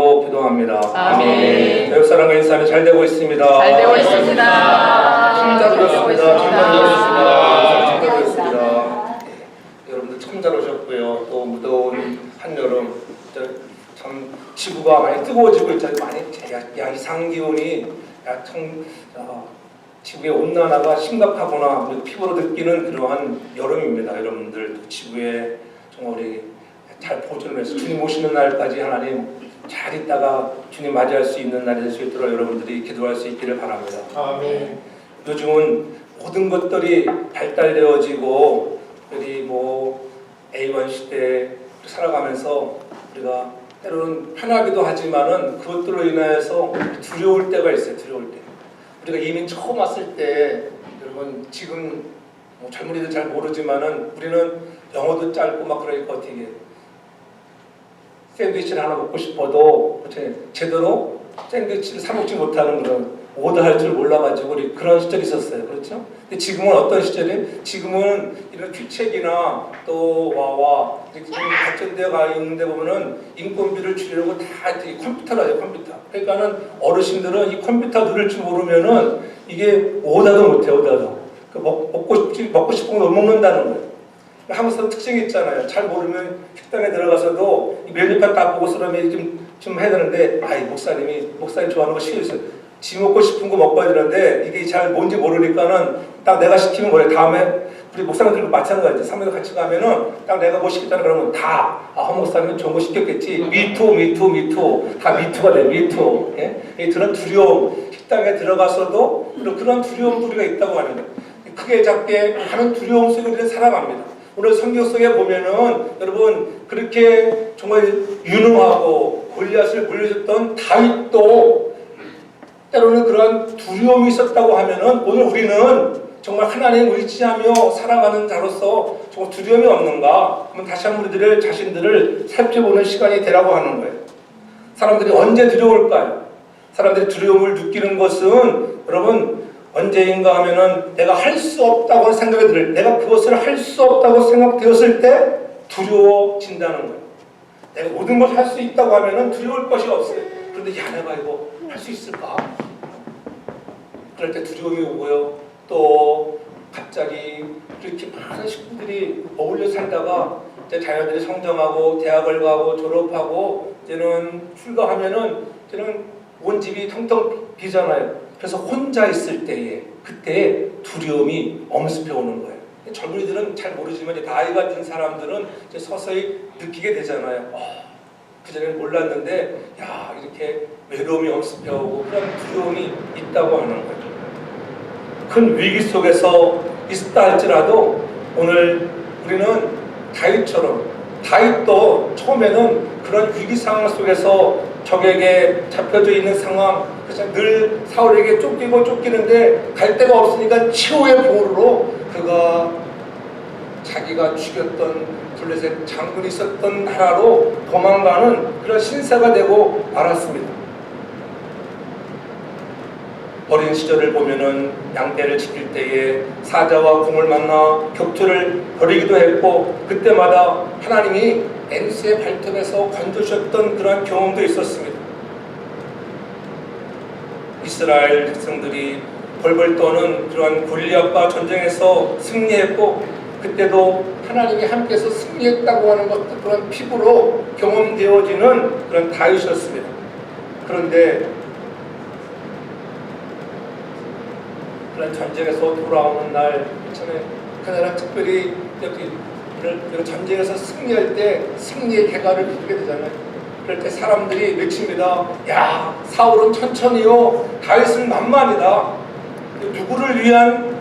이름으로 기도합니다. 아멘. 교육 사랑과 인사는 잘 되고 있습니다. 잘 되고 있습니다. 참 잘 오셨습니다. 참 잘 오셨습니다. 여러분들 참 잘 오셨고요. 또 무더운 한여름 참 지구가 많이 뜨거워지고 있잖아요. 많이 이상 기온이 참 지구의 온난화가 심각하구나 피부로 느끼는 그러한 여름입니다. 여러분들 지구에 정말 우리 잘 보존을 해서 주님 오시는 날까지 하나님 잘 있다가 주님 맞이할 수 있는 날이 될 수 있도록 여러분들이 기도할 수 있기를 바랍니다. 아멘. 요즘은 모든 것들이 발달되어지고 우리 A1 시대에 살아가면서 우리가 때로는 편하기도 하지만은 그것들로 인하여서 두려울 때가 있어요. 두려울 때. 우리가 이민 처음 왔을 때 여러분 지금 젊은이들 잘 모르지만은 우리는 영어도 짧고 막 그러니까 어떻게 샌드위치를 하나 먹고 싶어도 제대로 샌드위치를 사 먹지 못하는 그런 오더할 줄 몰라가지고 우리 그런 시절이 있었어요. 그렇죠? 근데 지금은 어떤 시절이? 지금은 이런 규책이나 또 와와 이렇게 발전되어 있는데 보면은 인건비를 줄이려고 다 컴퓨터로 하죠. 컴퓨터. 그러니까는 어르신들은 이 컴퓨터 누를 줄 모르면은 이게 오다도 못해요. 오다도. 먹고 싶은 거 못 먹는다는 거예요. 한국 사람 특징이 있잖아요. 잘 모르면 식당에 들어가서도 메뉴판 다 보고 서름에 좀 해야 되는데 목사님 좋아하는 거 시켜주세요. 지 먹고 싶은 거 먹어야 되는데 이게 잘 뭔지 모르니까는 딱 내가 시키면 뭐래 다음에 우리 목사님들도 마찬가지지. 사무엘 같이 가면은 딱 내가 뭐 시켰잖아 그러면 다 허 목사님은 좋은 거 시켰겠지. 미투 다 미투가 돼. 미투. 예? 그런 두려움 식당에 들어가서도 그런 두려움 우리가 있다고 하는 거예요. 크게 작게 하는 두려움 속에 우리는 살아갑니다. 오늘 성경 속에 보면은 여러분 그렇게 정말 유능하고 골리앗을 물려줬던 다윗도 때로는 그러한 두려움이 있었다고 하면은 오늘 우리는 정말 하나님 의지하며 살아가는 자로서 정말 두려움이 없는가? 한번 다시 한번 우리들의 자신들을 살펴보는 시간이 되라고 하는 거예요. 사람들이 언제 두려울까요? 사람들이 두려움을 느끼는 것은 여러분 언제인가 하면은 내가 할 수 없다고 생각이 들을 내가 그것을 할 수 없다고 생각되었을 때 두려워진다는 거예요. 내가 모든 걸 할 수 있다고 하면은 두려울 것이 없어요. 그런데 야 내가 이거 할 수 있을까? 그럴 때 두려움이 오고요. 또 갑자기 이렇게 많은 식구들이 어울려 살다가 이제 자녀들이 성장하고 대학을 가고 졸업하고 이제는 출가하면은 이제는 온 집이 텅텅 비잖아요. 그래서 혼자 있을 때에 그때 두려움이 엄습해 오는 거예요. 젊은이들은 잘 모르지만 나이가 든 사람들은 이제 서서히 느끼게 되잖아요. 그전에는 몰랐는데 야 이렇게 외로움이 엄습해 오고 그런 두려움이 있다고 하는 거죠. 큰 위기 속에서 있다 할지라도 오늘 우리는 다윗도 처음에는 그런 위기 상황 속에서 적에게 잡혀져 있는 상황, 그래서 늘 사울에게 쫓기는데 갈 데가 없으니까 최후의 보루로 그가 자기가 죽였던 블레셋 장군이 있었던 나라로 도망가는 그런 신세가 되고 말았습니다. 어린 시절을 보면은 양떼를 지킬 때에 사자와 공을 만나 격투를 벌이기도 했고 그때마다 하나님이 엔스의 발톱에서 건져주셨던 그런 경험도 있었습니다. 이스라엘 백성들이 벌벌 떠는 그러한 골리앗과 전쟁에서 승리했고 그때도 하나님이 함께해서 승리했다고 하는 것도 그런 피부로 경험되어지는 그런 다윗이었습니다. 그런데 그런 전쟁에서 돌아오는 날 그날은 특별히 이렇게 전쟁에서 승리할 때 승리의 개가를 누리게 되잖아요. 그럴 때 사람들이 외칩니다. 야 사울은 천천히요 다윗은 만만이다. 누구를 위한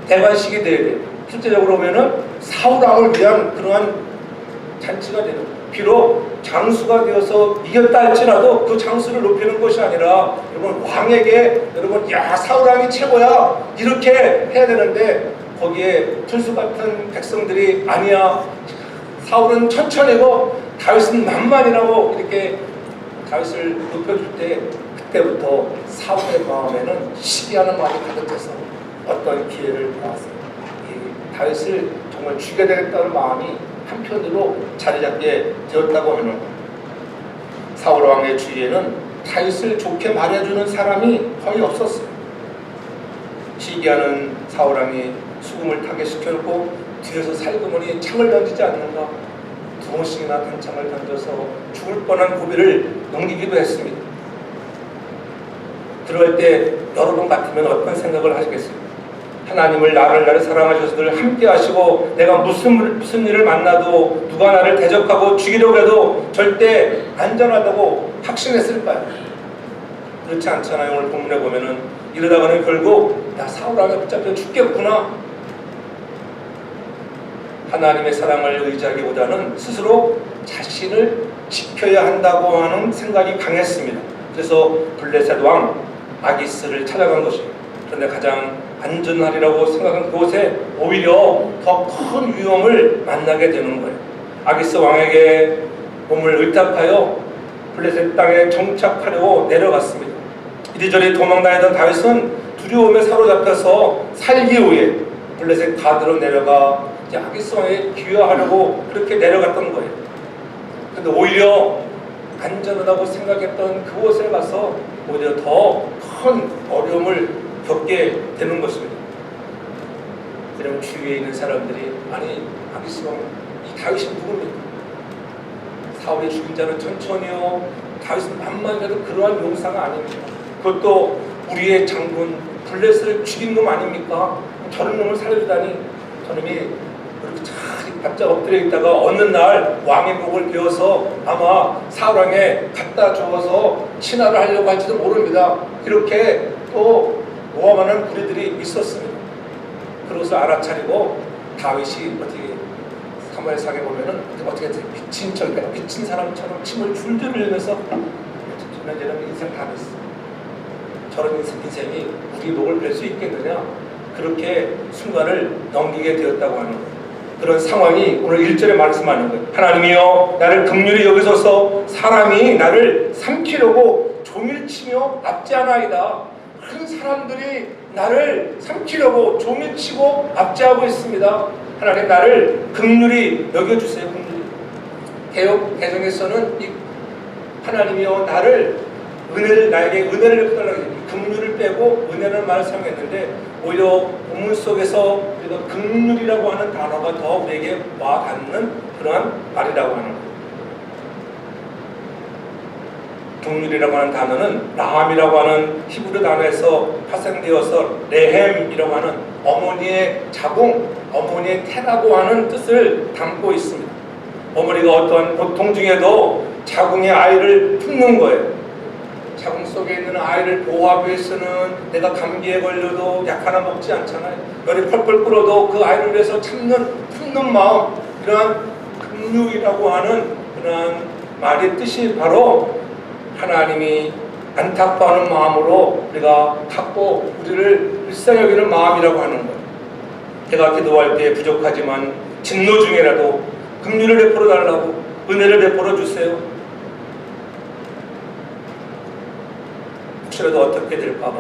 대관식이 돼야 돼요. 실제적으로 보면은 사울 왕을 위한 그러한 잔치가 되는 거예요. 비록 장수가 되어서 이겼다 할지라도 그 장수를 높이는 것이 아니라 여러분 왕에게 여러분 야 사울 왕이 최고야 이렇게 해야 되는데 거기에 풀수 같은 백성들이 아니야 사울은 천천히고 다윗은 만만이라고 이렇게 다윗을 높여줄 때 그때부터 사울의 마음에는 시기하는 마음이 가득해서 어떤 기회를 보았어요. 이 다윗을 정말 죽여야 되겠다는 마음이 한편으로 자리 잡게 되었다고 하는 거예요. 사울 왕의 주위에는 다윗을 좋게 말해주는 사람이 거의 없었어요. 시기하는 사울 왕이 수금을 타게 시켜놓고 뒤에서 살그머니 창을 던지지 않는가, 2번씩이나 단창을 던져서 죽을 뻔한 고비를 넘기기도 했습니다. 그럴 때 여러분 같으면 어떤 생각을 하시겠습니까? 하나님을 나를 사랑하셔서 늘 함께 하시고 내가 무슨 일을 만나도 누가 나를 대적하고 죽이려고 해도 절대 안전하다고 확신했을까요? 그렇지 않잖아요. 오늘 본문에 보면은 이러다가는 결국 나 사울 왕에 붙잡혀 죽겠구나. 하나님의 사랑을 의지하기보다는 스스로 자신을 지켜야 한다고 하는 생각이 강했습니다. 그래서 블레셋 왕 아기스를 찾아간 것입니다. 그런데 가장 안전하리라고 생각한 그곳에 오히려 더 큰 위험을 만나게 되는 거예요. 아기스 왕에게 몸을 의탁하여 블레셋 땅에 정착하려고 내려갔습니다. 이리저리 도망다니던 다윗은 두려움에 사로잡혀서 살기 위해 블레셋 가드로 내려가 아기스 왕에 기여하려고 그렇게 내려갔던 거예요. 근데 오히려 안전하다고 생각했던 그곳에 가서 오히려 더 큰 어려움을 겪게 되는 것입니다. 그럼 주위에 있는 사람들이 아니 아기스 왕, 이 다윗이 누굽니까? 사울이 죽인 자는 천천히요, 다윗은 만만해도 그러한 용사가 아닙니다. 그것도 우리의 장군 블레셋을 죽인 놈 아닙니까? 저런 놈을 살려주다니. 저놈이 그렇게 잘 바짝 엎드려 있다가 어느 날 왕의 목을 베어서 아마 사울왕에 갖다 주어서 친화를 하려고 할지도 모릅니다. 이렇게 또 모함하는 무리들이 있었습니다. 그것을 알아차리고 다윗이 어떻게 사무엘상에 보면은 어떻게 미친 척, 미친 사람처럼 침을 줄줄 흘리면서 저는 인생 다 됐어. 저런 인생이 우리 목을 벨 수 있겠느냐? 그렇게 순간을 넘기게 되었다고 하는 거예요. 그런 상황이 오늘 1절에 말씀하는 거예요. 하나님이여 나를 긍휼히 여기소서. 사람이 나를 삼키려고 종일치며 압제하나이다. 큰 사람들이 나를 삼키려고 종일치고 압제하고 있습니다. 하나님 나를 긍휼히 여겨주세요. 긍휼히. 개역 개정에서는 이 하나님이여 나를 나에게 은혜를 베풀라고 긍휼을 빼고 은혜라는 말을 사용했는데 오히려 본문 속에서 우리가 긍휼이라고 하는 단어가 더 우리에게 와닿는 그러한 말이라고 하는 거예요. 긍휼이라고 하는 단어는 라함이라고 하는 히브리 단어에서 파생되어서 레헴이라고 하는 어머니의 자궁, 어머니의 태라고 하는 뜻을 담고 있습니다. 어머니가 어떠한 고통 중에도 자궁의 아이를 품는 거예요. 자궁 속에 있는 아이를 보호하기 위해서는 내가 감기에 걸려도 약 하나 먹지 않잖아요. 열이 펄펄 끓어도 그 아이를 위해서 품는 마음, 이러한 긍휼이라고 하는 그러한 말의 뜻이 바로 하나님이 안타까워하는 마음으로 우리가 갖고 우리를 불쌍히 여기는 마음이라고 하는 거예요. 제가 기도할 때 부족하지만 진노 중에라도 긍휼을 베풀어 달라고, 은혜를 베풀어 주세요. 혹시라도 어떻게 될까봐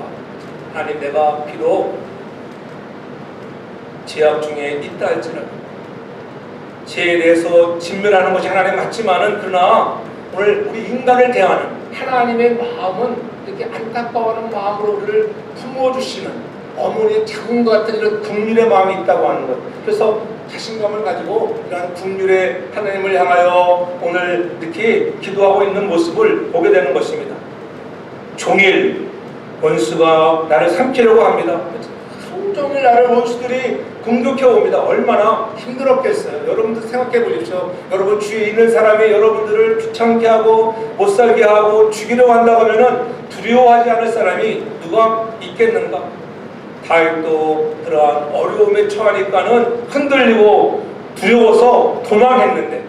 하나님 내가 비록 죄악 중에 있다 할지라도 죄에 대해서 진멸하는 것이 하나님 맞지만은 그러나 오늘 우리 인간을 대하는 하나님의 마음은 이렇게 안타까워하는 마음으로 우리를 품어주시는 어머니의 자궁과 같은 이런 긍휼의 마음이 있다고 하는 것. 그래서 자신감을 가지고 이러한 긍휼의 하나님을 향하여 오늘 이렇게 기도하고 있는 모습을 보게 되는 것입니다. 종일 원수가 나를 삼키려고 합니다. 종일 나를 원수들이 공격해 옵니다. 얼마나 힘들었겠어요. 여러분들 생각해 보십시오. 여러분 주위에 있는 사람이 여러분들을 귀찮게 하고 못살게 하고 죽이려고 한다고 하면 두려워하지 않을 사람이 누가 있겠는가? 다윗도 그러한 어려움에 처하니까는 흔들리고 두려워서 도망했는데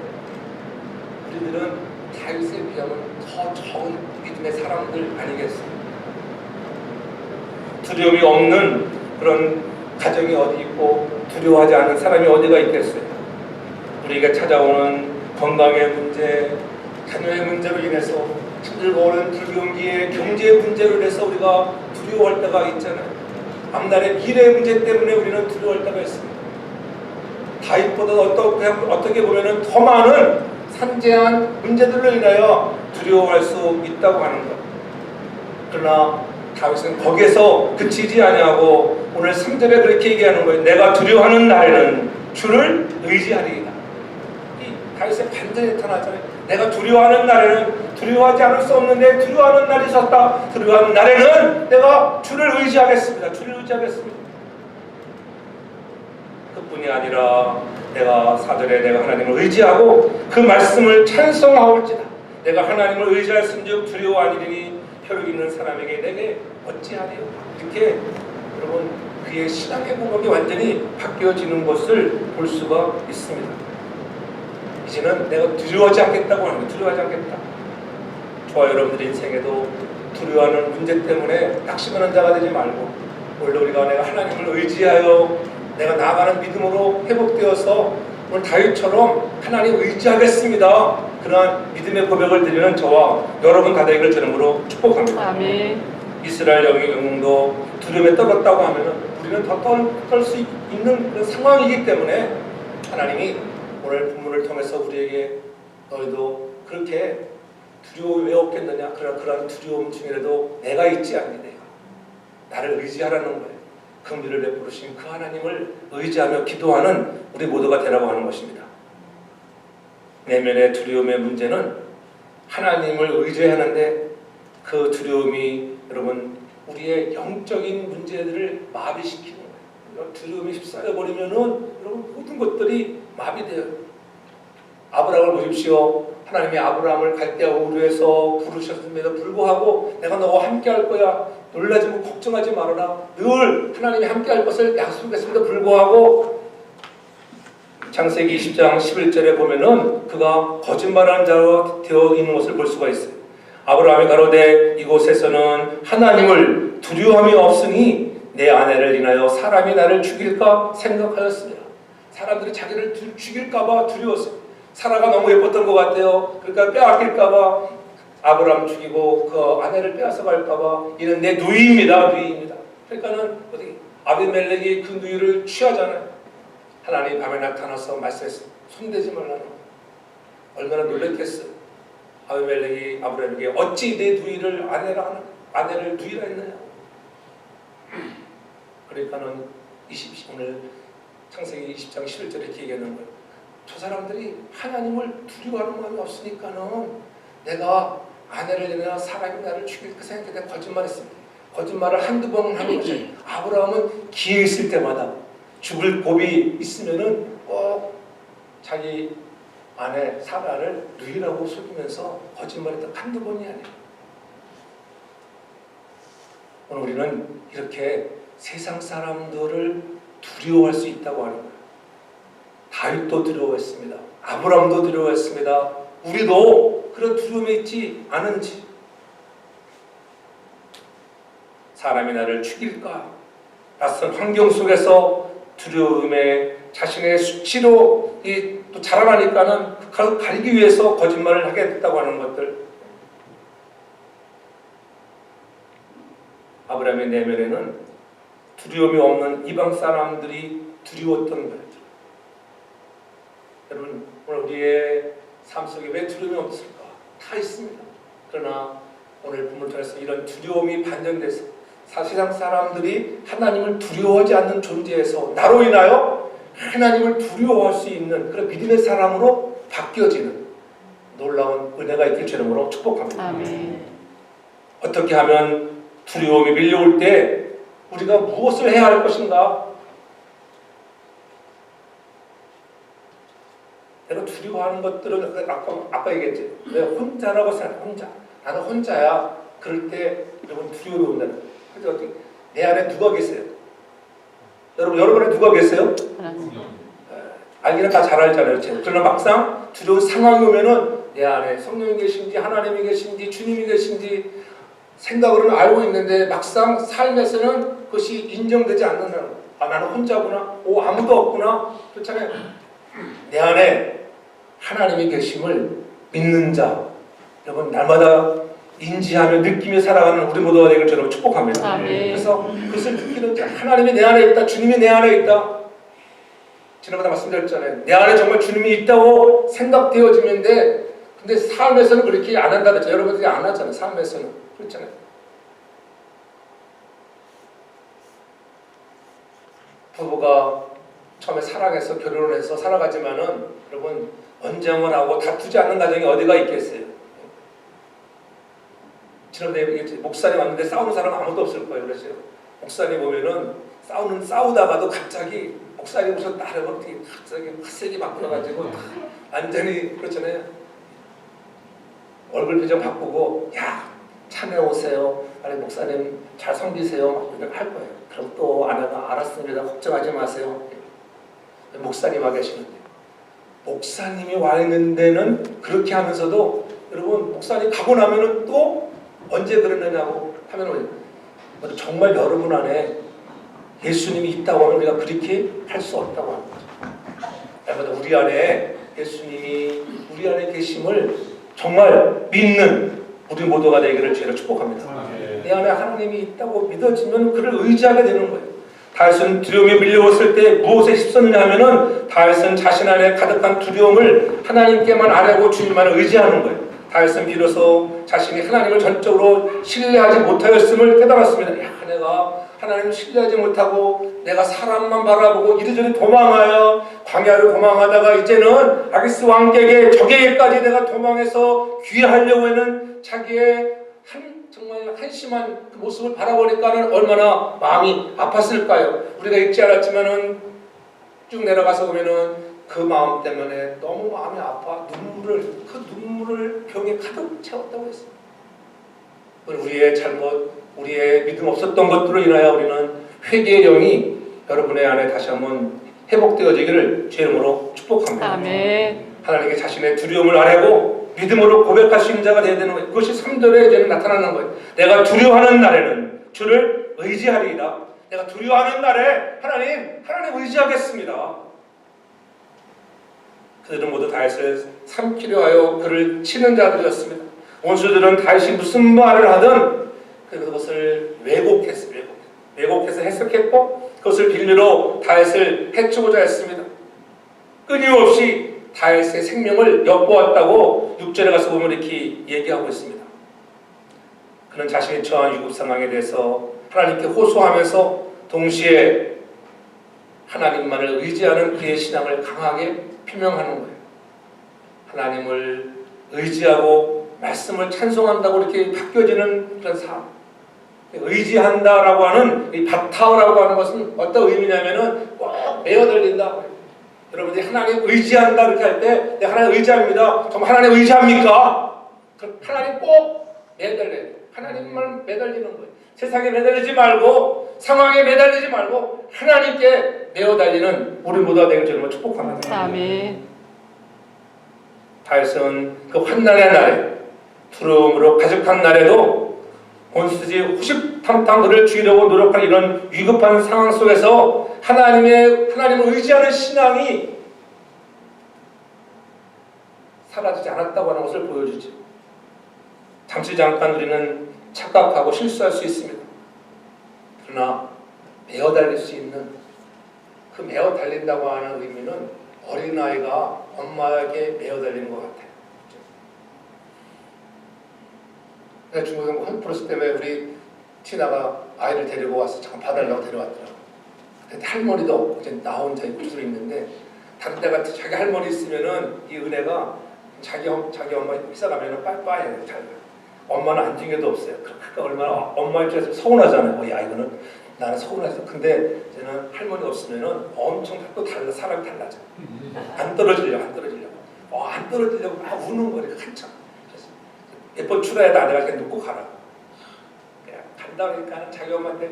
우리들은 다윗에 비하면 더 적은 믿음의 사람들 아니겠습니까? 두려움이 없는 그런 가정이 어디 있고 두려워하지 않는 사람이 어디가 있겠어요? 우리에게 찾아오는 건강의 문제, 자녀의 문제로 인해서 힘들고 오는 불경기의 경제의 문제로 인해서 우리가 두려워할 때가 있잖아요. 앞날의 미래의 문제 때문에 우리는 두려워할 때가 있습니다. 다윗보다 어떻게 보면 더 많은 산재한 문제들로 인하여 두려워할 수 있다고 하는 것. 그러나 다윗은 거기에서 그치지 아니하고 오늘 3절에 그렇게 얘기하는 거예요. 내가 두려워하는 날에는 주를 의지하리이다. 이 다윗의 반전이 나타나잖아요. 내가 두려워하는 날에는 두려워하지 않을 수 없는데 두려워하는 날이 있었다. 두려워하는 날에는 내가 주를 의지하겠습니다. 주를 의지하겠습니다. 그뿐이 아니라 내가 4절에 내가 하나님을 의지하고 그 말씀을 찬송하올지다. 내가 하나님을 의지할진즉 두려워 아니리니 혈육 있는 사람에게 내게 어찌하리요. 이렇게 여러분 그의 신앙의 고백이 완전히 바뀌어지는 것을 볼 수가 있습니다. 이제는 내가 두려워하지 않겠다고 하는 거예요. 두려워하지 않겠다. 저와 여러분들의 인생에도 두려워하는 문제 때문에 낙심하는 자가 되지 말고 원래 우리가 내가 하나님을 의지하여 내가 나아가는 믿음으로 회복되어서 오늘 다윗처럼 하나님 의지하겠습니다. 그러한 믿음의 고백을 드리는 저와 여러분 다 되기를 주님으로 축복합니다. 아멘. 이스라엘 영웅도 두려움에 떨었다고 하면 우리는 더 떨 수 있는 그런 상황이기 때문에 하나님이 오늘 본문을 통해서 우리에게 너희도 그렇게 두려움이 왜 없겠느냐. 그러나 그런 두려움 중에라도 내가 있지 않니 나를 의지하라는 거예요. 긍휼을 베푸신 그 하나님을 의지하며 기도하는 우리 모두가 되라고 하는 것입니다. 내면의 두려움의 문제는 하나님을 의지하는데 그 두려움이 여러분 우리의 영적인 문제들을 마비시키는 거예요. 두려움이 휩싸여버리면은 여러분 모든 것들이 마비돼요. 아브라함을 보십시오. 하나님이 아브라함을 갈대아 우르에서 부르셨음에도 불구하고 내가 너와 함께 할 거야. 놀라지 마, 걱정하지 말아라. 늘 하나님이 함께 할 것을 약속했음에도 불구하고 창세기 20장 11절에 보면은 그가 거짓말하는 자로 되어 있는 것을 볼 수가 있어요. 아브라함이 가로되 이곳에서는 하나님을 두려움이 없으니 내 아내를 인하여 사람이 나를 죽일까 생각하였습니다. 사람들이 자기를 죽일까봐 두려웠어요. 사라가 너무 예뻤던 것 같아요. 그러니까 빼앗길까봐 아브라함 죽이고 그 아내를 빼앗아갈까봐 이는 내 누이입니다. 누이입니다. 그러니까는 어디 아비멜렉이 그 누이를 취하잖아요. 하나님 밤에 나타나서 말씀했어요. 손대지 말라는 거예요. 얼마나 놀랬겠어요. 아비멜렉이 아브라함에게 어찌 내 누이를 아내를 누이라 했느냐. 그러니까는 오늘 창세기 20장 11절에 이렇게 얘기하는 거예요. 저 사람들이 하나님을 두려워하는 마음이 없으니까는 내가 아내를 내나 사람이 나를 죽일까 생각해 내가 거짓말했습니다. 거짓말을 한두 번 하는 거죠. 아브라함은 기회 있을 때마다 죽을 고비 있으면은 꼭 자기 아내 사라를 누이라고 속이면서 거짓말했던 한두 번이 아니에요. 오늘 우리는 이렇게 세상 사람들을 두려워할 수 있다고 하는 거예요. 다윗도 두려워했습니다. 아브라함도 두려워했습니다. 우리도 그런 두려움에 있지 않은지. 사람이 나를 죽일까? 낯선 환경 속에서 두려움에 자신의 수치로 또 자라나니까는 그걸 가리기 위해서 거짓말을 하게 됐다고 하는 것들. 아브라함의 내면에는 두려움이 없는 이방 사람들이 두려웠던 거예요. 여러분 오늘 우리의 삶 속에 왜 두려움이 없을까? 다 있습니다. 그러나 오늘 본문을 통해서 이런 두려움이 반전돼서 세상 사람들이 하나님을 두려워하지 않는 존재에서 나로 인하여 하나님을 두려워할 수 있는 그런 믿음의 사람으로 바뀌어지는 놀라운 은혜가 있길 주님으로 축복합니다. 아멘. 어떻게 하면 두려움이 밀려올 때 우리가 무엇을 해야 할 것인가? 내가 두려워하는 것들은 아까 얘기했지. 내가 혼자라고 생각해. 혼자. 나는 혼자야. 그럴 때 여러분 두려움이 온다는 거예요. 그래서 내 안에 누가 계세요? 여러분 안에 누가 계세요? 알기는 다 잘 알잖아요. 그러나 막상 두려운 상황이 오면은 내 안에 성령이 계신지 하나님이 계신지 주님이 계신지 생각으로는 알고 있는데 막상 삶에서는 그것이 인정되지 않는다는 거예요. 아 나는 혼자구나. 오 아무도 없구나. 그렇잖아요. 내 안에 하나님이 계심을 믿는 자 여러분 날마다 인지하며 느끼며 살아가는 우리 모두가 되기를 저는 축복합니다. 아멘. 그래서 그것을 느끼는 자 하나님이 내 안에 있다. 주님이 내 안에 있다. 지난번에 말씀드렸잖아요. 내 안에 정말 주님이 있다고 생각되어지는데 근데 삶에서는 그렇게 안 한다 그랬죠. 여러분들이 안 하잖아요. 삶에서는. 그렇잖아요. 부부가 처음에 사랑해서 결혼을 해서 살아가지만은 여러분 언쟁을 하고 다투지 않는 가정이 어디가 있겠어요. 지난번에 얘기했지. 목사님 왔는데 싸우는 사람 아무도 없을 거예요. 그렇죠? 목사님 보면은 싸우다가도 갑자기 목사님 오셨다 하면 갑자기 화색이 바뀌어가지고 완전히 그렇잖아요. 얼굴 표정 바꾸고 야 참여 오세요. 아니 목사님 잘 섬기세요. 이렇게 할 거예요. 그럼 또 아내가 알았습니다. 걱정하지 마세요. 목사님 와 계시는데 목사님이 와 있는 데는 그렇게 하면서도 여러분 목사님 가고 나면은 또 언제 그러느냐고 하면은 정말 여러분 안에 예수님이 있다고 하면 우리가 그렇게 할 수 없다고 하는 거죠. 우리 안에 예수님이 우리 안에 계심을 정말 믿는 우리 모두가 되기를 주로 축복합니다. 내 안에 하나님이 있다고 믿어지면 그를 의지하게 되는 거예요. 다윗은 두려움이 밀려왔을 때 무엇에 힘썼느냐 하면은 다윗은 자신 안에 가득한 두려움을 하나님께만 아뢰고 주님만을 의지하는 거예요. 다윗은 비로소 자신이 하나님을 전적으로 신뢰하지 못하였음을 깨달았습니다. 야, 내가 하나님을 신뢰하지 못하고 내가 사람만 바라보고 이리저리 도망하여 광야로 도망하다가 이제는 아기스 왕에게 적에게까지 내가 도망해서 귀하려고 하는 자기의 정말 한심한 그 모습을 바라보니까는 얼마나 마음이 아팠을까요? 우리가 읽지 않았지만은 쭉 내려가서 보면은 그 마음 때문에 너무 마음이 아파 그 눈물을 병에 가득 채웠다고 했어요. 우리의 잘못, 우리의 믿음 없었던 것들로 인하여 우리는 회개의 영이 여러분의 안에 다시 한번 회복되어지기를 주의 이름으로 축복합니다. 아멘. 하나님께 자신의 두려움을 아뢰고 믿음으로 고백할 수 있는 자가 되어야 되는 거예요. 그것이 3절에 이제는 나타나는 거예요. 내가 두려워하는 날에는 주를 의지하리이다. 내가 두려워하는 날에 하나님 의지하겠습니다. 그들은 모두 다윗을 삼키려 하여 그를 치는 자들이었습니다. 원수들은 다윗이 무슨 말을 하든 그것을 왜곡해서 해석했고 그것을 빌미로 다윗을 해치고자 했습니다. 끊임없이 다윗의 생명을 엿보았다고 6절에 가서 보면 이렇게 얘기하고 있습니다. 그는 자신이 처한 위급 상황에 대해서 하나님께 호소하면서 동시에 하나님만을 의지하는 그의 신앙을 강하게 표명하는 거예요. 하나님을 의지하고 말씀을 찬송한다고 이렇게 바뀌어지는 그런 삶. 의지한다라고 하는 이 바타오라고 하는 것은 어떤 의미냐면은 꼭 매어들린다. 여러분들이 하나님 의지한다 이렇게 할 때 내가 하나님 의지합니다. 정말 하나님 의지합니까? 하나님 꼭 매달려요. 하나님만 매달리는 거예요. 세상에 매달리지 말고 상황에 매달리지 말고 하나님께 매어 달리는 우리 모두가 되길 주님을 축복합니다. 아멘. 다윗은 그 환난의 날에 두려움으로 가득한 날에도 본스지 호시탐탐 그를 죽이려고 노력하는 이런 위급한 상황 속에서 하나님을 의지하는 신앙이 사라지지 않았다고 하는 것을 보여주죠. 잠깐 우리는 착각하고 실수할 수 있습니다. 그러나 매어 달릴 수 있는 그 매어 달린다고 하는 의미는 어린아이가 엄마에게 매어 달리는 것 같아요. 내가 중고등부 홈플러스 때문에 우리 티나가 아이를 데리고 와서 잠깐 봐달라고 데려왔더라고. 근데 할머니도 없고 이제 나 혼자 입구슬 있는데 다른 데 같은 자기 할머니 있으면은 이 은혜가 자기 엄마 회사 가면은 빠이빠이해요. 엄마는 안준 게도 없어요. 그러니까 얼마나 엄마 입장에서 서운하잖아요. 야 이거는 나는 서운해서. 근데 저는 할머니 없으면은 엄청 또 사람이 달라져. 안 떨어지려고. 안 떨어지려고 막 우는 거니까 한참. 몇 번 출하해도 아내가 그냥 놓고 가라. 그냥 간다 그러니까 자기 엄마한테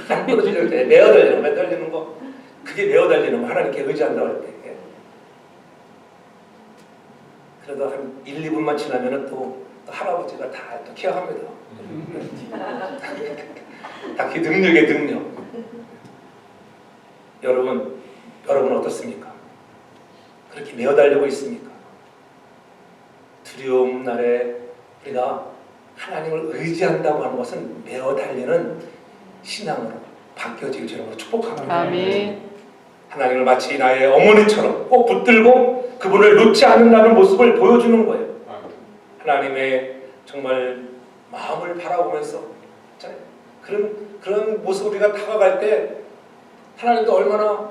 안 떨어지려고 해. 매달리는 거. 그게 매어달리는 거. 하나님께 의지한다고 할 때. 그래도 한 1, 2분만 지나면은 또 할아버지가 다 또 케어합니다. 다 그 능력의 능력. 여러분은 어떻습니까? 그렇게 매어달리고 있습니까? 두려움 날에 우리가 하나님을 의지한다고 하는 것은 매어달리는 신앙으로 바뀌어지길 주님으로 축복합니다. 아멘. 하나님을 마치 나의 어머니처럼 꼭 붙들고 그분을 놓지 않는다는 모습을 보여주는 거예요. 하나님의 정말 마음을 바라보면서 그런 모습 우리가 다가갈 때 하나님도 얼마나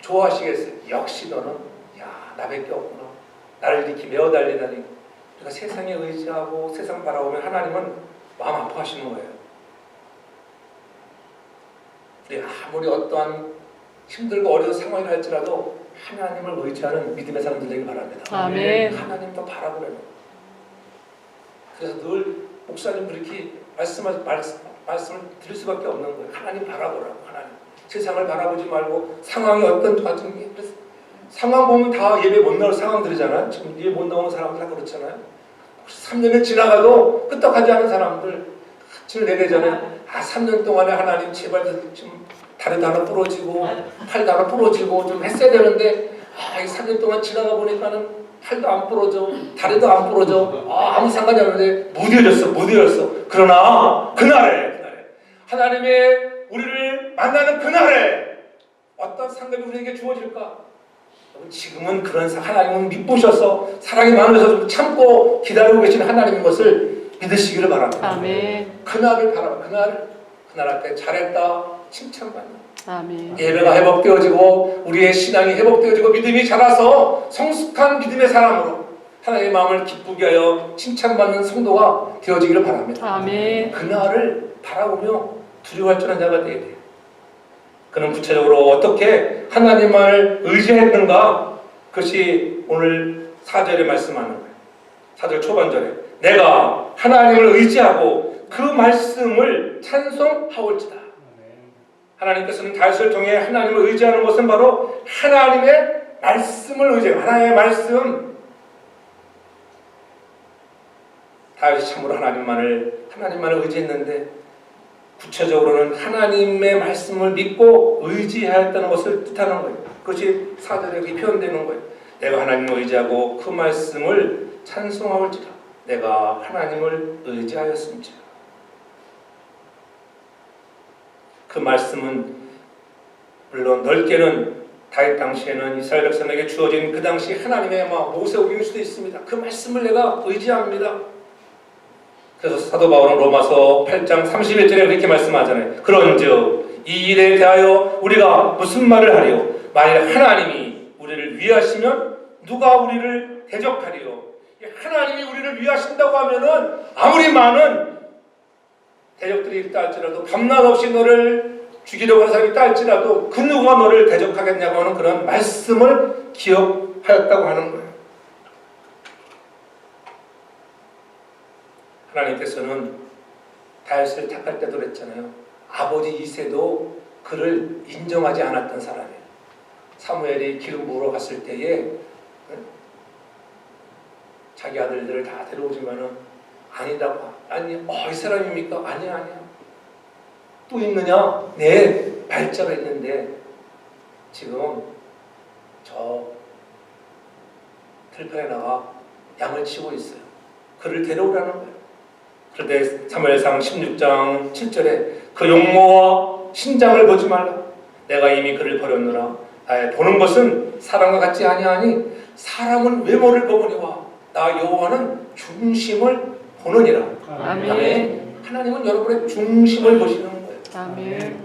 좋아하시겠어요. 역시 너는 나밖에 없구나. 나를 이렇게 메어 달리다니. 우리가 세상에 의지하고 세상 바라보면 하나님은 마음 아파하시는 거예요. 우리 아무리 어떠한 힘들고 어려운 상황이 할지라도 하나님을 의지하는 믿음의 사람들 되길 바랍니다. 아멘. 하나님도 바라보려는. 그래서 늘 목사님들 이렇게 말씀을 드릴 수밖에 없는 거예요. 하나님 바라보라고. 하나님. 세상을 바라보지 말고 상황이 어떤 과정이. 그래서 상황 보면 다 예배 못 나올 상황들이잖아요. 지금 예배 못 나오는 사람들 다 그렇잖아요. 3년이 지나가도 끄떡하지 않은 사람들 지금 내내전에 3년 동안에 하나님 제발 좀 다리도 하나 부러지고 팔도 하나 부러지고 좀 했어야 되는데 이 3년 동안 지나가 보니까는 팔도 안 부러져 다리도 안 부러져 아무 상관이 없는데 무뎌졌어. 그러나 그날에 하나님의 우리를 만나는 그날에 어떤 상급이 우리에게 주어질까? 지금은 그런 하나님은 믿으셔서 사랑이 많으셔서 좀 참고 기다리고 계시는 하나님인 것을 믿으시기를 바랍니다. 아멘. 그날을 바랍니다. 그날 할 때 잘했다 칭찬받는. 아멘. 예배가 회복되어지고 우리의 신앙이 회복되어지고 믿음이 자라서 성숙한 믿음의 사람으로 하나님의 마음을 기쁘게 하여 칭찬받는 성도가 되어지기를 바랍니다. 아멘. 그날을 바라보며 두려워할 줄 아는 자가 되어야 돼요. 그는 구체적으로 어떻게 하나님을 의지했는가? 그것이 오늘 4절에 말씀하는 거예요. 4절 초반절에 내가 하나님을 의지하고 그 말씀을 찬송하올지다. 하나님께서는 다윗을 통해 하나님을 의지하는 것은 바로 하나님의 말씀을 의지해요. 하나님의 말씀. 다윗이 참으로 하나님만을 의지했는데 구체적으로는 하나님의 말씀을 믿고 의지하였다는 것을 뜻하는 거예요. 그것이 4절에 이렇게 표현되는 거예요. 내가 하나님을 의지하고 그 말씀을 찬송하올지라. 내가 하나님을 의지하였음지라. 그 말씀은 물론 넓게는 다윗 당시에는 이스라엘 백성에게 주어진 그 당시 하나님의 모세오경일 수도 있습니다. 그 말씀을 내가 의지합니다. 그래서 사도 바울은 로마서 8장 31절에 그렇게 말씀하잖아요. 그런즉 이 일에 대하여 우리가 무슨 말을 하리요? 만일 하나님이 우리를 위하시면 누가 우리를 대적하리요? 하나님이 우리를 위하신다고 하면은 아무리 많은 대적들이 있다 할지라도 밤낮 없이 너를 죽이려고 하는 사람이 있다 할지라도 그 누가 너를 대적하겠냐고 하는 그런 말씀을 기억하였다고 하는 거예요. 하나님께서는 다윗을 택할 때도 그랬잖아요. 아버지 이새도 그를 인정하지 않았던 사람이에요. 사무엘이 기름 부으러 갔을 때에 자기 아들들을 다 데려오지만은 아니다고. 아니, 이 사람입니까? 아니야. 또 있느냐? 네, 발자가 있는데 지금 저 들판에 나가 양을 치고 있어요. 그를 데려오라는 거예요. 그런데 사무엘상 16장 7절에 그 용모와 신장을 보지 말라. 내가 이미 그를 버렸노라. 보는 것은 사람과 같지 아니하니 사람은 외모를 보거니와 나 여호와는 중심을 보느니라. 아멘. 하나님은 여러분의 중심을 보시는 거예요. 아멘.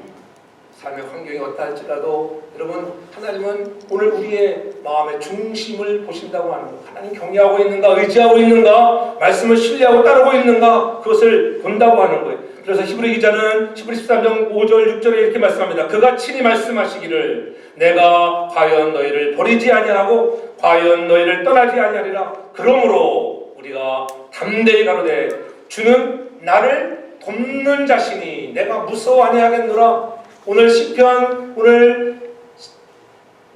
삶의 환경이 어떠 할지라도 여러분 하나님은 오늘 우리의 마음의 중심을 보신다고 하는 거예요. 하나님 경외하고 있는가, 의지하고 있는가, 말씀을 신뢰하고 따르고 있는가, 그것을 본다고 하는 거예요. 그래서 히브리 기자는 히브리 13장 5절 6절에 이렇게 말씀합니다. 그가 친히 말씀하시기를 내가 과연 너희를 버리지 아니하고 과연 너희를 떠나지 아니하리라. 그러므로 우리가 담대히 가로되 주는 나를 돕는 자신이 내가 무서워 아니하겠노라. 오늘 시편 오늘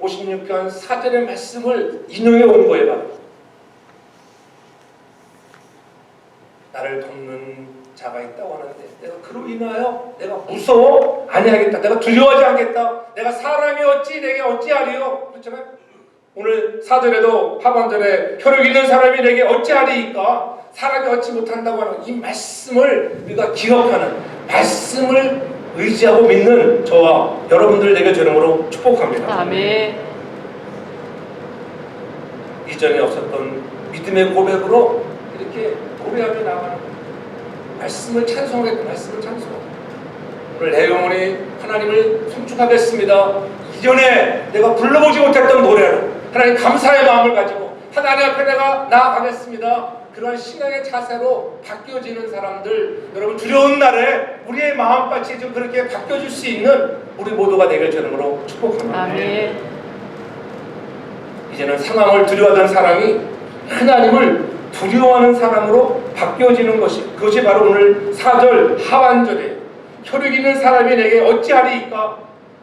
56편 4절의 말씀을 인용해 온 거예요. 나를 돕는 자가 있다고 하는데 내가 그로 인하여 내가 무서워 아니하겠다. 내가 두려워하지 않겠다. 내가 사람이 어찌 내게 어찌하리요. 그렇잖아요. 오늘 4절에도 하반절에 혈육 있는 사람이 내게 어찌하리이까. 사람이 얻지 못한다고 하는 이 말씀을 우리가 기억하는 말씀을 의지하고 믿는 저와 여러분들 되게 주름으로 축복합니다. 아멘. 이전에 없었던 믿음의 고백으로 이렇게 고백하며 나가는 말씀을 찬송하겠다. 말씀을 찬송하겠다. 오늘 내 영혼이 하나님을 송축하겠습니다. 이전에 내가 불러보지 못했던 노래로 하나님 감사의 마음을 가지고 하나님 앞에 내가 나아가겠습니다. 그러한 신앙의 자세로 바뀌어지는 사람들, 여러분 두려운 날에 우리의 마음밭이 좀 그렇게 바뀌어질 수 있는 우리 모두가 되길 주님으로 축복합니다. 아멘. 이제는 상황을 두려워하던 사람이 하나님을 두려워하는 사람으로 바뀌어지는 것이, 그것이 바로 오늘 4절 하반절에 혈육 있는 사람이 내게 어찌하리이까.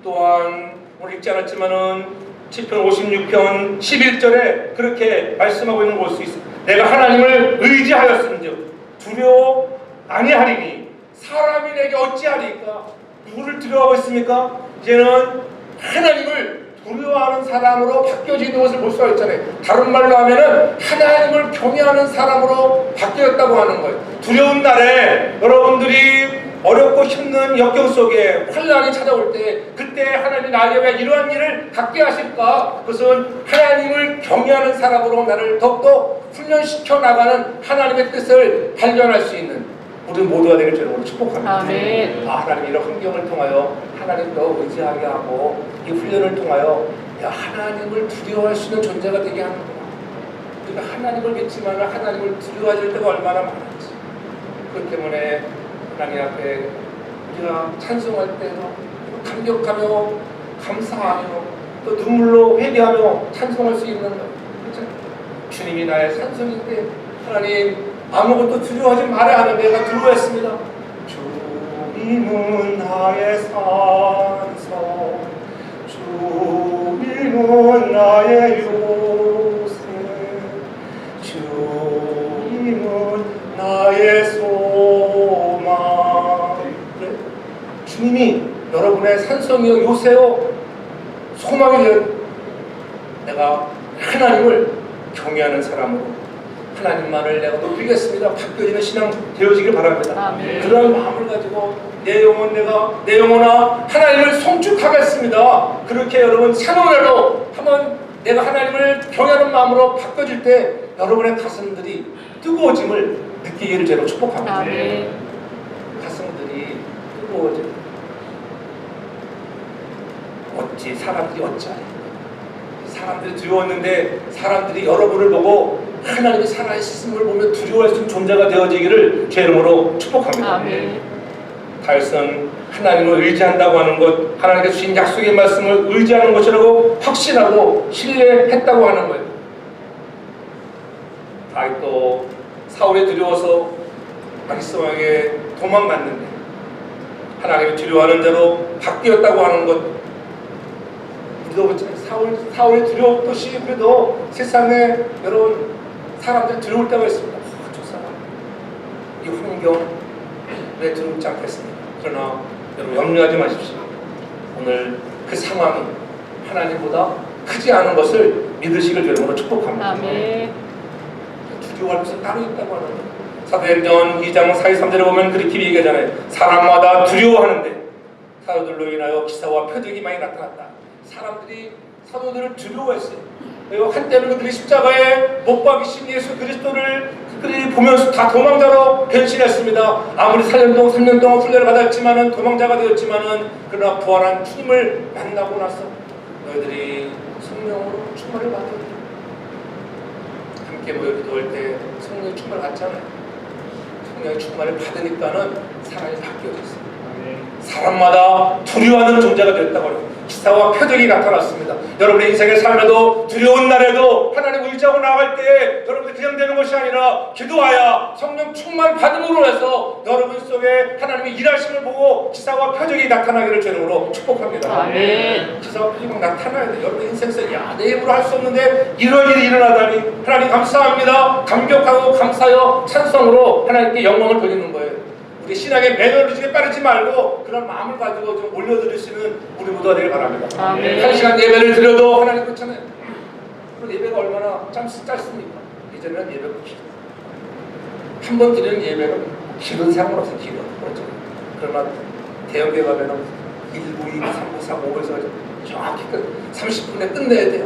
또한 오늘 읽지 않았지만은 10편 56편 11절에 그렇게 말씀하고 있는 걸 볼 수 있습니다. 내가 하나님을 의지하였은즉 두려워 아니하리니 사람이 내게 어찌하리이까. 누구를 두려워하고 있습니까? 이제는 하나님을 두려워하는 사람으로 바뀌어지는 것을 볼 수가 있잖아요. 다른 말로 하면은 하나님을 경외하는 사람으로 바뀌었다고 하는 거예요. 두려운 날에 여러분들이 어렵고 힘든 역경 속에 환난이 찾아올 때 그때 하나님이 나에게 왜 이러한 일을 갖게 하실까? 그것은 하나님을 경외하는 사람으로 나를 더욱더 훈련시켜 나가는 하나님의 뜻을 발견할 수 있는 우리 모두가 되길 주님으로 축복합니다. 아멘. 하나님 이런 환경을 통하여 하나님 더 의지하게 하고 이 훈련을 통하여 하나님을 두려워할 수 있는 존재가 되게 하는구나. 우리가 하나님을 믿지만 하나님을 두려워할 때가 얼마나 많은지. 그렇기 때문에 하나님 앞에 우리가 찬송할 때도 감격하며 감사하며 또 눈물로 회개하며 찬송할 수 있는 것. 그렇죠? 주님이 나의 산성인데 하나님 아무것도 두려워하지 말아야 하는 내가 두려워했습니다. 주님은 나의 산성, 주님은 나의 요새, 주님은 나의 소망. 네? 주님이 여러분의 산성이요 요새요 소망이 되어 내가 하나님을 경외하는 사람으로 하나님만을 내가 높이겠습니다. 바뀌어지는 신앙 되어지길 바랍니다. 아멘. 그런 마음을 가지고 내 영혼아 하나님을 송축하겠습니다. 그렇게 여러분 찬원으로 한번 내가 하나님을 경외하는 마음으로 바뀌어질 때 여러분의 가슴들이 뜨거워짐을 느끼기를 제가 축복합니다. 아멘. 가슴들이 뜨거워짐. 어찌 사람들이 어찌하리. 사람들이 두려웠는데 사람들이 여러분을 보고 하나님이 살아계심을 보며 두려워할 수 있는 존재가 되어지기를 제 이름으로 축복합니다. 아멘. 다윗은 하나님을 의지한다고 하는 것, 하나님께 주신 약속의 말씀을 의지하는 것이라고 확신하고 신뢰했다고 하는 거예요. 다윗도 사울에 두려워서 아기스 왕에게 도망갔는데 하나님을 두려워하는 자로 바뀌었다고 하는 것. 우리도 사울이 두려웠듯이 그래도 세상에 여러분 사람들이 두려울 때가 있습니다. 저 사람, 이 환경 왜 두렵지 않겠습니까? 그러나 여러분 염려하지 마십시오. 오늘 그 상황이 하나님보다 크지 않은 것을 믿으시길 주님으로 축복합니다. 아멘. 두려워할 것은 따로 있다고 하는 거예요. 사도행전 2장 4-3절에 보면 그렇게 얘기하잖아요. 사람마다 두려워하는데 사도들로 인하여 기사와 표적이 많이 나타났다. 사람들이 사도들을 두려워했어요. 한때는 그들이 십자가에 못 박이신 예수 그리스도를 그들이 보면서 다 도망자로 변신했습니다. 아무리 3년 동안 훈련을 받았지만은 도망자가 되었지만은 그러나 부활한 주님을 만나고 나서 너희들이 성령으로 충만을 받았다. 함께 모여 기도할 때 성령의 충만을 받잖아요. 성령의 충만을 받으니까는 사람이 바뀌어졌어요. 사람마다 두려워하는 존재가 됐다고 합니다. 기사와 표적이 나타났습니다. 여러분의 인생의 삶에도 두려운 날에도 하나님 의지하고 나갈 때 여러분들 그냥 되는 것이 아니라 기도하여 성령 충만 받음으로 해서 여러분 속에 하나님의 일하심을 보고 기사와 표적이 나타나기를 주님으로 축복합니다. 아멘. 기사와 표적이 나타나야 돼요. 여러분 인생에서 내 힘으로 할 수 없는데 이런 일이 일어나다니 하나님 감사합니다. 감격하고 감사하여 찬송으로 하나님께 영광을 돌리는 거예요. 우리 신앙의 매너리즘에 빠르지 말고 그런 마음을 가지고 좀 올려드릴 수 있는 우리 모두가 되길 바랍니다. 아멘. 한 시간 예배를 드려도 하나님 그렇잖아요. 그럼 예배가 얼마나 짧습니까? 이제는 예배가 길어요. 한 번 드리는 예배는 길은 상관없어요. 길어. 그렇죠. 그러나 대형교회 가면은 1부, 2부, 3부, 4부, 5부에서 정확히 30분에 끝내야 돼요.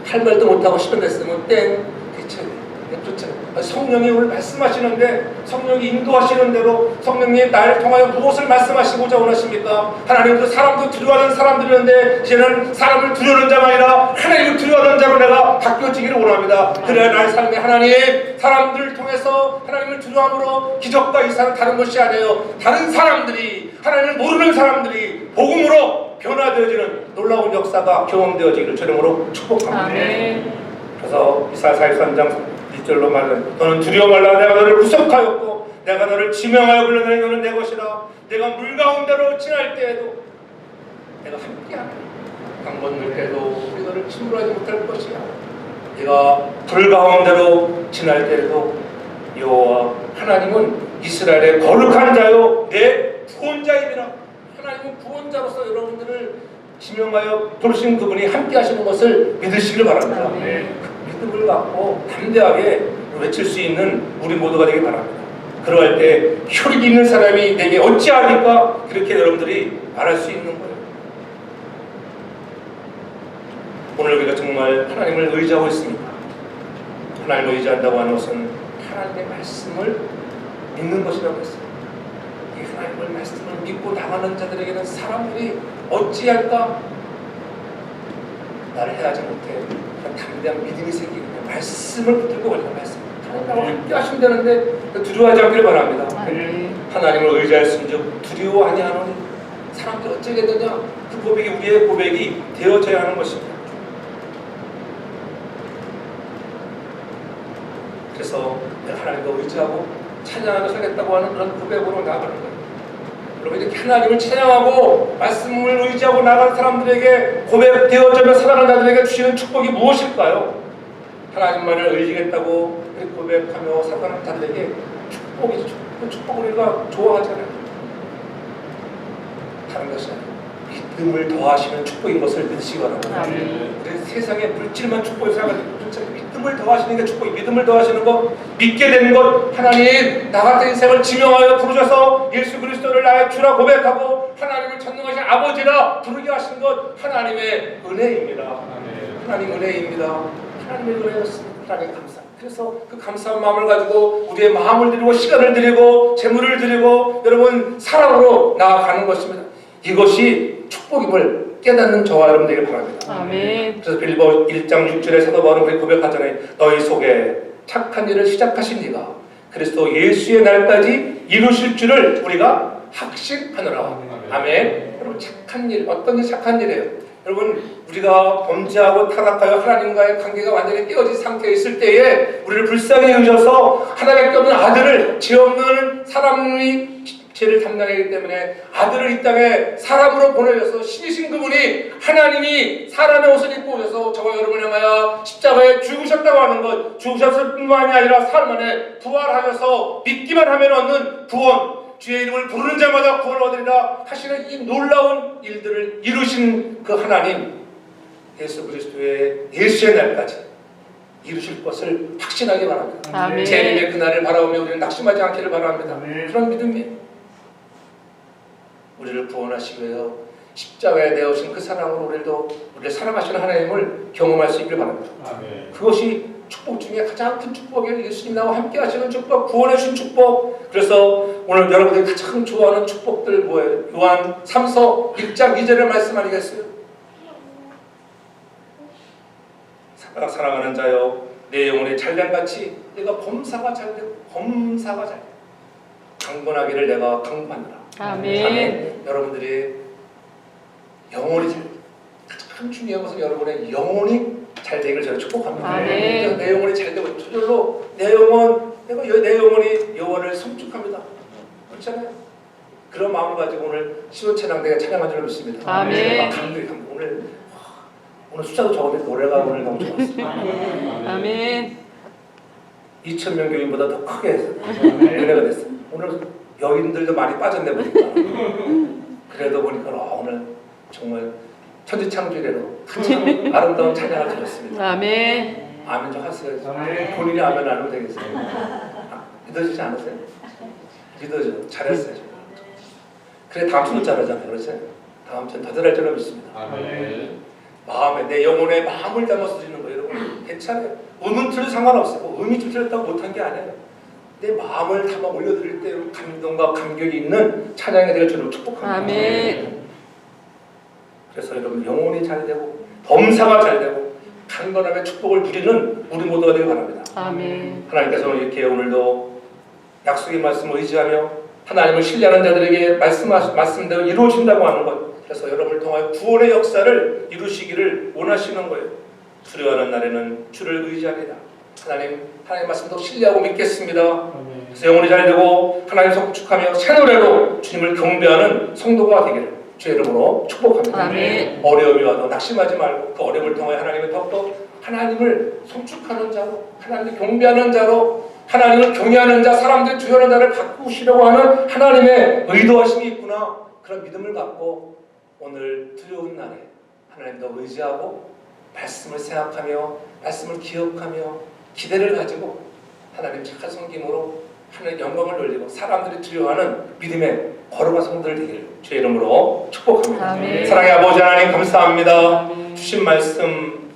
할 말도 못하고 시간 됐으면 땡 그쳐야 돼요. 좋잖아요. 성령이 오늘 말씀하시는데 성령이 인도하시는 대로 성령님 나를 통하여 무엇을 말씀하시고자 원하십니까? 하나님도 사람도 두려워하는 사람들이었는데 이제는 사람을 두려워하는 자가 아니라 하나님을 두려워하는 자로 내가 바뀌어지기를 원합니다. 그래야 나의 삶에 하나님 사람들을 통해서 하나님을 두려움으로 기적과 이상은 다른 것이 아니에요. 다른 사람들이 하나님을 모르는 사람들이 복음으로 변화되어지는 놀라운 역사가 경험되어지기를 주님으로 축복합니다. 아멘. 그래서 이사야 43장 1절로 말하는 너는 두려워 말라. 내가 너를 구속하였고 내가 너를 지명하여 불러내니 너는 내 것이라. 내가 물 가운데로 지날 때에도 내가 함께하네. 강 건널 때도 우리 너를 침몰하지 못할 것이야. 네가 불 가운데로 지날 때에도 여호와 하나님은 이스라엘의 거룩한 자요 내 구원자입니다. 하나님은 구원자로서 여러분들을 지명하여 부르신 그분이 함께 하시는 것을 믿으시길 바랍니다. 믿음을 갖고 담대하게 외칠 수 있는 우리 모두가 되길 바랍니다. 그러할 때 혈이 있는 사람이 내게 어찌하니까 그렇게 여러분들이 말할 수 있는 거예요. 오늘 우리가 정말 하나님을 의지하고 있습니다. 하나님을 의지한다고 하는 것은 하나님의 말씀을 믿는 것이라고 했어요. 이 하나님의 말씀을 믿고 나가는 자들에게는 사람들이 어찌할까? 나를 해하지 못해. 담대한 믿음이 생기는 말씀을 붙들고 걸리는 말씀. 하나님하고 함께 하시면 되는데 두려워하지 않기를 바랍니다. 하나님을 의지할수록 두려워 아니하노니 사람들이 어쩌겠느냐? 그 고백이 우리의 고백이 되어져야 하는 것입니다. 그래서 내가 하나님을 의지하고 찬양하며 살겠다고 하는 그런 고백으로 나아가는 거예요. 여러분 이렇게 하나님을 찬양하고 말씀을 의지하고 나간 사람들에게 고백되어져며 살아가는 자들에게 주시는 축복이 무엇일까요? 하나님만을 의지겠다고 고백하며 살아가는 자들에게 축복이죠. 그 축복을 우리가 좋아하잖아요. 다른 것이 아니에요. 믿음을 더하시는 축복인 것을 믿으시기 바랍니다. 우리 세상에 물질만 축복이 생각하는 믿음을 더하시는 게 축복이 믿음을 더하시는 것, 믿게 되는 것, 하나님 나 같은 인생을 지명하여 부르셔서 예수 그리스도를 나의 주라 고백하고 하나님을 전능하신 아버지라 부르게 하신 것 하나님의 은혜입니다. 하나님 은혜입니다. 하나님의 은혜였습니다. 하나님 감사. 그래서 그 감사한 마음을 가지고 우리의 마음을 드리고 시간을 드리고 재물을 드리고 여러분 사랑으로 나아가는 것입니다. 이것이 축복임을 깨닫는 저와 여러분 되길 바랍니다. 아멘. 그래서 빌보 1장 6절에 사도 바울은 그렇게 고백하잖아요. 너희 속에 착한 일을 시작하신 이가 그리스도 예수의 날까지 이루실 줄을 우리가 확신하노라. 아멘. 여러분 착한 일, 어떤 일 착한 일이에요? 여러분 우리가 범죄하고 타락하여 하나님과의 관계가 완전히 깨어진 상태에 있을 때에 우리를 불쌍히 여기셔서 하나밖에 없는 아들을 죄 없는 사람이 죄를 담당하기 때문에 아들을 이 땅에 사람으로 보내셔서 신이신 그분이 하나님이 사람의 옷을 입고 오셔서 저와 여러분을 향하여 십자가에 죽으셨다고 하는 것, 죽으셨을 뿐만이 아니라 사흘 만에 부활하셔서 믿기만 하면 얻는 구원, 주의 이름을 부르는 자마다 구원을 얻으리라 하시는 이 놀라운 일들을 이루신 그 하나님 예수 그리스도의 예수의 날까지 이루실 것을 확신하기 바랍니다. 아멘. 재림의 그날을 바라보며 우리는 낙심하지 않기를 바랍니다. 그런 믿음이에요. 우리를 구원하시기 위해서 십자가에 내어오신 그 사랑으로 우리를 사랑하시는 하나님을 경험할 수 있기를 바랍니다. 아멘. 그것이 축복 중에 가장 큰 축복이에요. 예수님 나와 함께 하시는 축복, 구원해 주신 축복. 그래서 오늘 여러분들이 가장 좋아하는 축복들 뭐예요? 요한 3서 1장 2절의 말씀 아니겠어요? 사랑하는 자여 내 영혼의 잘됨같이 내가 범사가 잘되고 범사가 잘되고 강건하기를 내가 강구하노라. 아멘. 여러분들이 영혼이 잘 가장 중요한 것은 여러분의 영혼이 잘 되기를 저는 축복합니다. 아멘. 내 영혼이 잘 되고 저절로 내 영혼이 여호와를 송축합니다. 그렇잖아요. 그런 마음을 가지고 오늘 시온찬양 내가 찬양한 줄 믿습니다. 아멘. 감독이 오늘 숫자도 적었는데 노래가 오늘 너무 좋았어요. 아멘. 2,000명 교인보다 더 크게 은혜가 됐어요. 오늘 여인들도 많이 빠졌네 보니까. 그래도 보니까 오늘 정말 천지창조이래로 가장 아름다운 찬양을 드렸습니다. 아멘. 아멘 좀 하세요. 본인이 아멘 안 하면 되겠어요. 믿어지지 않으세요? 믿어져. 잘했어요. 그래 다음 주는 잘하잖아요. 그렇죠? 다음 주는 더 잘할 줄로 믿습니다. 아멘. 마음에 내 영혼에 마음을 담아서 드리는 거예요. 여러분 괜찮아요. 음은 틀려 상관없어요. 뭐 음이 좀 틀렸다고 못한 게 아니에요. 내 마음을 담아 올려드릴 때 감동과 감격이 있는 찬양이 될 줄로 축복합니다. 아멘. 그래서 여러분 영혼이 잘 되고 범사가 잘 되고 강건함의 축복을 누리는 우리 모두가 되길 바랍니다. 아멘. 하나님께서 이렇게 오늘도 약속의 말씀을 의지하며 하나님을 신뢰하는 자들에게 말씀대로 이루어진다고 하는 것. 그래서 여러분을 통하여 구원의 역사를 이루시기를 원하시는 거예요. 두려워하는 날에는 주를 의지하리라. 하나님 말씀도 신뢰하고 믿겠습니다. 그래서 영혼이 잘 되고 하나님 성축하며 새 노래로 주님을 경배하는 성도가 되기를 주의 이름으로 축복합니다. 아멘. 어려움이 와도 낙심하지 말고 그 어려움을 통하여 하나님의 더욱더 하나님을 성축하는 자로 하나님을 경배하는 자로 하나님을 경외하는 자, 사람들이 두려워하는 자를 바꾸시려고 하는 하나님의 의도하심이 있구나. 그런 믿음을 갖고 오늘 두려운 날에 하나님 더 의지하고 말씀을 생각하며 말씀을 기억하며 기대를 가지고 하나님 착한 섬김으로 하나님 영광을 돌리고 사람들이 두려워하는 믿음의 거룩한 성도들 되기를 주의 이름으로 축복합니다. 아멘. 사랑의 아버지 하나님 감사합니다. 아멘. 주신 말씀